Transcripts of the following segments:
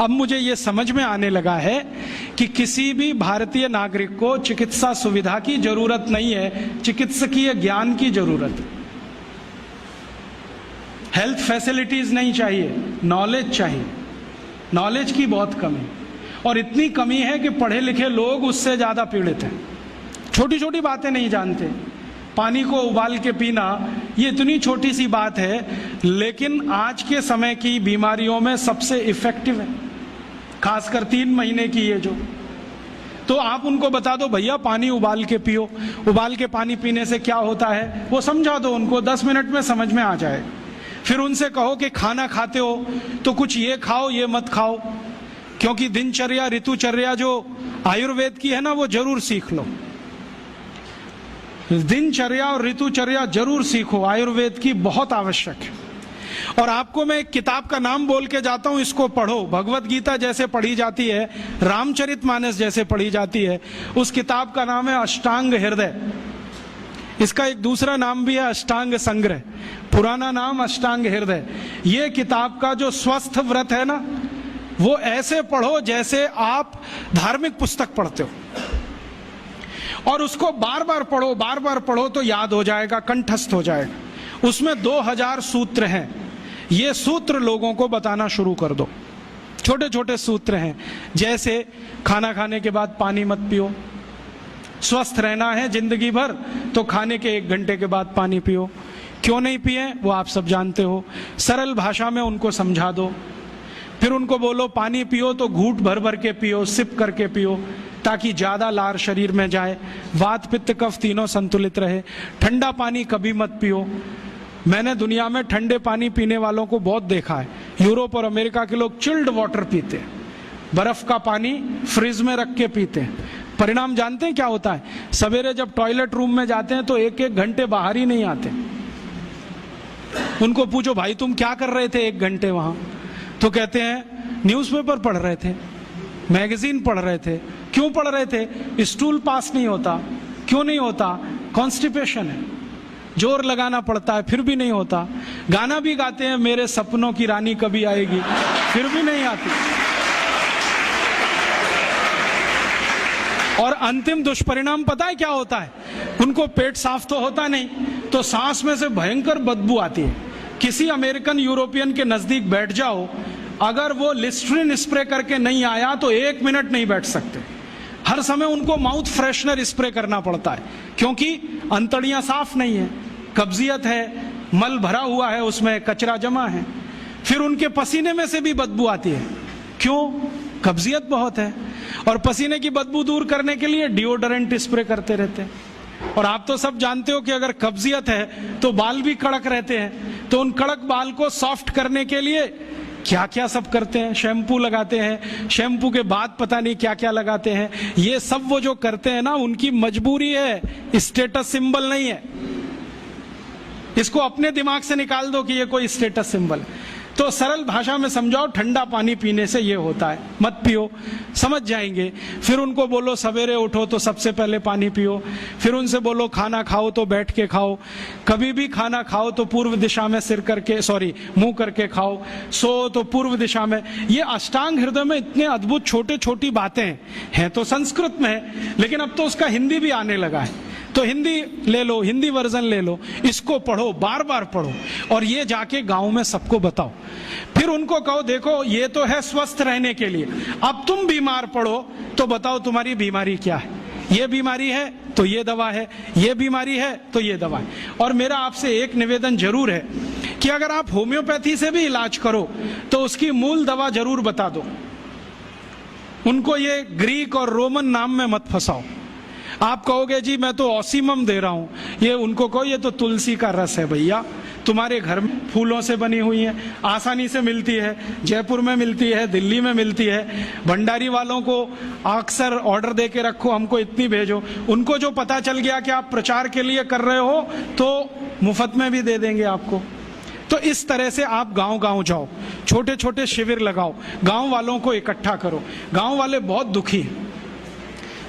अब मुझे ये समझ में आने लगा है कि किसी भी भारतीय नागरिक को चिकित्सा सुविधा की जरूरत नहीं है, चिकित्सकीय ज्ञान की जरूरत है। हेल्थ फैसिलिटीज नहीं चाहिए, नॉलेज चाहिए। नॉलेज की बहुत कमी, और इतनी कमी है कि पढ़े लिखे लोग उससे ज्यादा पीड़ित हैं। छोटी छोटी बातें नहीं जानते। पानी को उबाल के पीना, ये इतनी छोटी सी बात है, लेकिन आज के समय की बीमारियों में सबसे इफेक्टिव है, खासकर 3 महीने की ये जो। तो आप उनको बता दो भैया पानी उबाल के पियो, उबाल के पानी पीने से क्या होता है वो समझा दो उनको, 10 मिनट में समझ में आ जाए। फिर उनसे कहो कि खाना खाते हो तो कुछ ये खाओ ये मत खाओ, क्योंकि दिनचर्या ऋतुचर्या जो आयुर्वेद की है ना, वो जरूर सीख लो। दिनचर्या और ऋतुचर्या जरूर सीखो, आयुर्वेद की बहुत आवश्यक है। और आपको मैं एक किताब का नाम बोल के जाता हूं, इसको पढ़ो। भगवत गीता जैसे पढ़ी जाती है, रामचरितमानस जैसे पढ़ी जाती है, उस किताब का नाम है अष्टांग हृदय। इसका एक दूसरा नाम भी है अष्टांग संग्रह, पुराना नाम अष्टांग हृदय। ये किताब का जो स्वस्थ व्रत है ना, वो ऐसे पढ़ो जैसे आप धार्मिक पुस्तक पढ़ते हो, और उसको बार बार पढ़ो तो याद हो जाएगा, कंठस्थ हो जाएगा। उसमें 2000 सूत्र हैं। ये सूत्र लोगों को बताना शुरू कर दो। छोटे छोटे सूत्र हैं, जैसे खाना खाने के बाद पानी मत पियो, स्वस्थ रहना है जिंदगी भर तो खाने के 1 घंटे के बाद पानी पियो। क्यों नहीं पिए वो आप सब जानते हो, सरल भाषा में उनको समझा दो। फिर उनको बोलो पानी पियो तो घूंट भर भर के पियो, सिप करके पियो, ताकि ज्यादा लार शरीर में जाए, वात पित्त कफ तीनों संतुलित रहे। ठंडा पानी कभी मत पियो। मैंने दुनिया में ठंडे पानी पीने वालों को बहुत देखा है। यूरोप और अमेरिका के लोग चिल्ड वाटर पीते हैं, बर्फ का पानी फ्रिज में रख के पीते हैं। परिणाम जानते हैं क्या होता है? सवेरे जब टॉयलेट रूम में जाते हैं तो 1-1 घंटे बाहर ही नहीं आते। उनको पूछो भाई तुम क्या कर रहे थे 1 घंटे वहां? तो कहते हैं न्यूज़पेपर पढ़ रहे थे, मैगजीन पढ़ रहे थे। क्यों पढ़ रहे थे? स्टूल पास नहीं होता। क्यों नहीं होता? कॉन्स्टिपेशन है, जोर लगाना पड़ता है फिर भी नहीं होता। गाना भी गाते हैं मेरे सपनों की रानी कभी आएगी, फिर भी नहीं आती। और अंतिम दुष्परिणाम पता है क्या होता है? उनको पेट साफ तो होता नहीं, तो सांस में से भयंकर बदबू आती है। किसी अमेरिकन यूरोपियन के नजदीक बैठ जाओ, अगर वो लिस्ट्रीन स्प्रे करके नहीं आया तो 1 मिनट नहीं बैठ सकते। हर समय उनको माउथ फ्रेशनर स्प्रे करना पड़ता है, क्योंकि अंतड़ियां साफ नहीं है, कब्जियत है, मल भरा हुआ है, उसमें कचरा जमा है। फिर उनके पसीने में से भी बदबू आती है। क्यों? कब्जियत बहुत है। और पसीने की बदबू दूर करने के लिए डिओडोरेंट स्प्रे करते रहते हैं। और आप तो सब जानते हो कि अगर कब्जियत है तो बाल भी कड़क रहते हैं, तो उन कड़क बाल को सॉफ्ट करने के लिए क्या क्या सब करते हैं। शैम्पू लगाते हैं, शैम्पू के बाद पता नहीं क्या क्या लगाते हैं। ये सब वो जो करते हैं ना, उनकी मजबूरी है, स्टेटस सिंबल नहीं है। इसको अपने दिमाग से निकाल दो कि ये कोई स्टेटस सिंबल है। तो सरल भाषा में समझाओ, ठंडा पानी पीने से ये होता है, मत पियो, समझ जाएंगे। फिर उनको बोलो सवेरे उठो तो सबसे पहले पानी पियो। फिर उनसे बोलो खाना खाओ तो बैठ के खाओ, कभी भी खाना खाओ तो पूर्व दिशा में मुंह करके खाओ, सो तो पूर्व दिशा में। ये अष्टांग हृदय में इतने अद्भुत छोटे छोटी बातें हैं तो संस्कृत में है, लेकिन अब तो उसका हिंदी भी आने लगा है। तो हिंदी ले लो, हिंदी वर्जन ले लो, इसको पढ़ो, बार बार पढ़ो, और ये जाके गांव में सबको बताओ। फिर उनको कहो देखो ये तो है स्वस्थ रहने के लिए, अब तुम बीमार पड़ो तो बताओ तुम्हारी बीमारी क्या है। ये बीमारी है तो ये दवा है, ये बीमारी है तो ये दवा है। और मेरा आपसे एक निवेदन जरूर है कि अगर आप होम्योपैथी से भी इलाज करो तो उसकी मूल दवा जरूर बता दो। उनको ये ग्रीक और रोमन नाम में मत फंसाओ। आप कहोगे जी मैं तो ऑसिमम दे रहा हूं, ये उनको कहो ये तो तुलसी का रस है भैया, तुम्हारे घर में फूलों से बनी हुई है, आसानी से मिलती है, जयपुर में मिलती है, दिल्ली में मिलती है। भंडारी वालों को अक्सर ऑर्डर दे के रखो, हमको इतनी भेजो। उनको जो पता चल गया कि आप प्रचार के लिए कर रहे हो तो मुफ्त में भी दे देंगे आपको। तो इस तरह से आप गांव गांव जाओ, छोटे छोटे शिविर लगाओ, गांव वालों को इकट्ठा करो। गांव वाले बहुत दुखी हैं,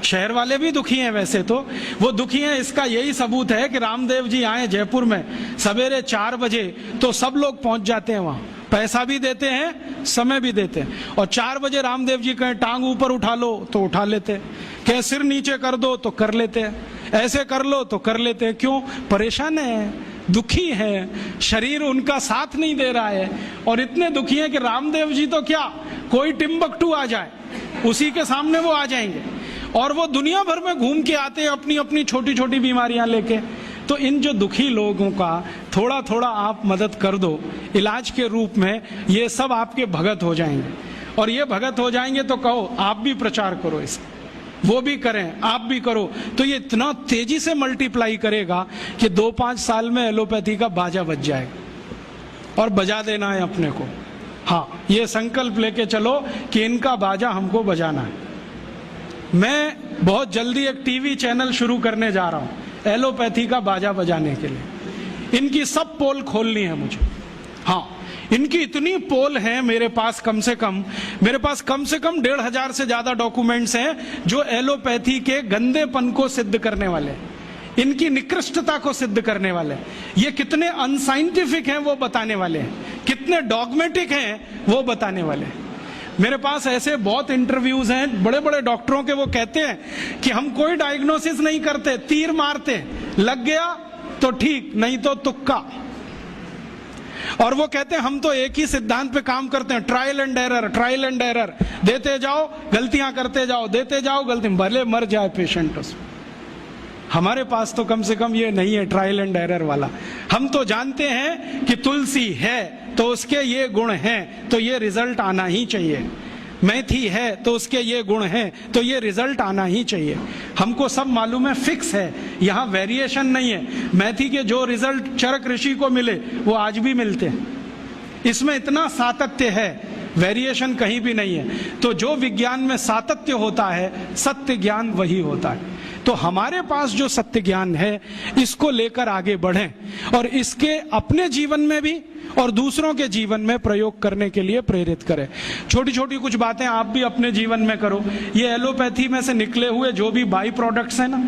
शहर वाले भी दुखी हैं। वैसे तो वो दुखी हैं, इसका यही सबूत है कि रामदेव जी आए जयपुर में सवेरे 4 बजे तो सब लोग पहुंच जाते हैं वहां पैसा भी देते हैं, समय भी देते हैं। और 4 बजे रामदेव जी कहें टांग ऊपर उठा लो तो उठा लेते हैं, कहें सिर नीचे कर दो तो कर लेते हैं, ऐसे कर लो तो कर लेते हैं। क्यों? परेशान है, दुखी है, शरीर उनका साथ नहीं दे रहा है। और इतने दुखी हैं कि रामदेव जी तो क्या, कोई टिम्बकटू आ जाए उसी के सामने वो आ जाएंगे। और वो दुनिया भर में घूम के आते हैं अपनी अपनी छोटी छोटी बीमारियां लेके। तो इन जो दुखी लोगों का थोड़ा थोड़ा आप मदद कर दो इलाज के रूप में, ये सब आपके भगत हो जाएंगे। और ये भगत हो जाएंगे तो कहो आप भी प्रचार करो इसका, वो भी करें, आप भी करो, तो ये इतना तेजी से मल्टीप्लाई करेगा कि 2-5 साल में एलोपैथी का बाजा बज जाएगा। और बजा देना है अपने को। हाँ, ये संकल्प लेके चलो कि इनका बाजा हमको बजाना है। मैं बहुत जल्दी एक टीवी चैनल शुरू करने जा रहा हूं एलोपैथी का बाजा बजाने के लिए। इनकी सब पोल खोलनी है मुझे। हाँ, इनकी इतनी पोल हैं मेरे पास, कम से कम 1,500 से ज्यादा डॉक्यूमेंट्स हैं जो एलोपैथी के गंदेपन को सिद्ध करने वाले हैं, इनकी निकृष्टता को सिद्ध करने वाले हैं। ये कितने अनसाइंटिफिक हैं वो बताने वाले हैं, कितने डॉगमेटिक हैं वो बताने वाले हैं। मेरे पास ऐसे बहुत इंटरव्यूज हैं बड़े बड़े डॉक्टरों के, वो कहते हैं कि हम कोई डायग्नोसिस नहीं करते, तीर मारते, लग गया तो ठीक, नहीं तो तुक्का। और वो कहते हैं हम तो एक ही सिद्धांत पे काम करते हैं, ट्रायल एंड एरर, देते जाओ गलतियां करते जाओ, देते जाओ गलती, भले मर जाए पेशेंट उसमें। हमारे पास तो कम से कम ये नहीं है ट्रायल एंड एरर वाला। हम तो जानते हैं कि तुलसी है तो उसके ये गुण हैं तो ये रिजल्ट आना ही चाहिए, मेथी है तो उसके ये गुण हैं तो ये रिजल्ट आना ही चाहिए। हमको सब मालूम है, फिक्स है, यहाँ वेरिएशन नहीं है। मेथी के जो रिजल्ट चरक ऋषि को मिले वो आज भी मिलते हैं। इसमें इतना सातत्य है, वेरिएशन कहीं भी नहीं है। तो जो विज्ञान में सातत्य होता है, सत्य ज्ञान वही होता है। तो हमारे पास जो सत्य ज्ञान है इसको लेकर आगे बढ़ें और इसके अपने जीवन में भी और दूसरों के जीवन में प्रयोग करने के लिए प्रेरित करें। छोटी छोटी कुछ बातें आप भी अपने जीवन में करो। ये एलोपैथी में से निकले हुए जो भी बाई प्रोडक्ट्स हैं ना,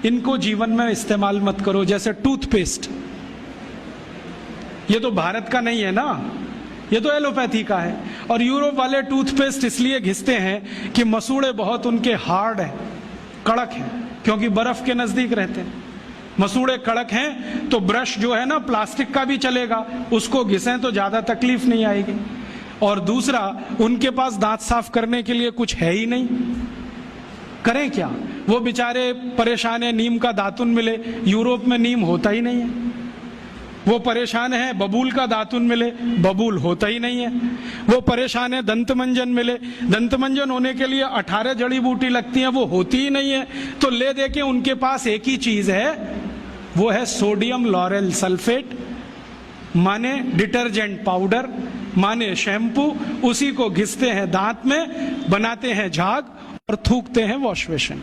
इनको जीवन में इस्तेमाल मत करो। जैसे टूथपेस्ट, ये तो भारत का नहीं है ना, ये तो एलोपैथी का है। और यूरोप वाले टूथपेस्ट इसलिए घिसते हैं कि मसूड़े बहुत उनके हार्ड हैं, कड़क हैं, क्योंकि बर्फ के नजदीक रहते हैं। मसूड़े कड़क हैं तो ब्रश जो है ना प्लास्टिक का भी चलेगा, उसको घिसें तो ज्यादा तकलीफ नहीं आएगी। और दूसरा, उनके पास दांत साफ करने के लिए कुछ है ही नहीं, करें क्या? वो बेचारे परेशान है, नीम का दातुन मिले, यूरोप में नीम होता ही नहीं है। वो परेशान है बबूल का दातुन मिले, बबूल होता ही नहीं है। वो परेशान है दंतमंजन मिले, दंतमंजन होने के लिए 18 जड़ी बूटी लगती हैं, वो होती ही नहीं है। तो ले दे के उनके पास एक ही चीज है, वो है सोडियम लॉरेल सल्फेट, माने डिटर्जेंट पाउडर, माने शैम्पू। उसी को घिसते हैं दांत में, बनाते हैं झाग और थूकते हैं वॉश बेसिन।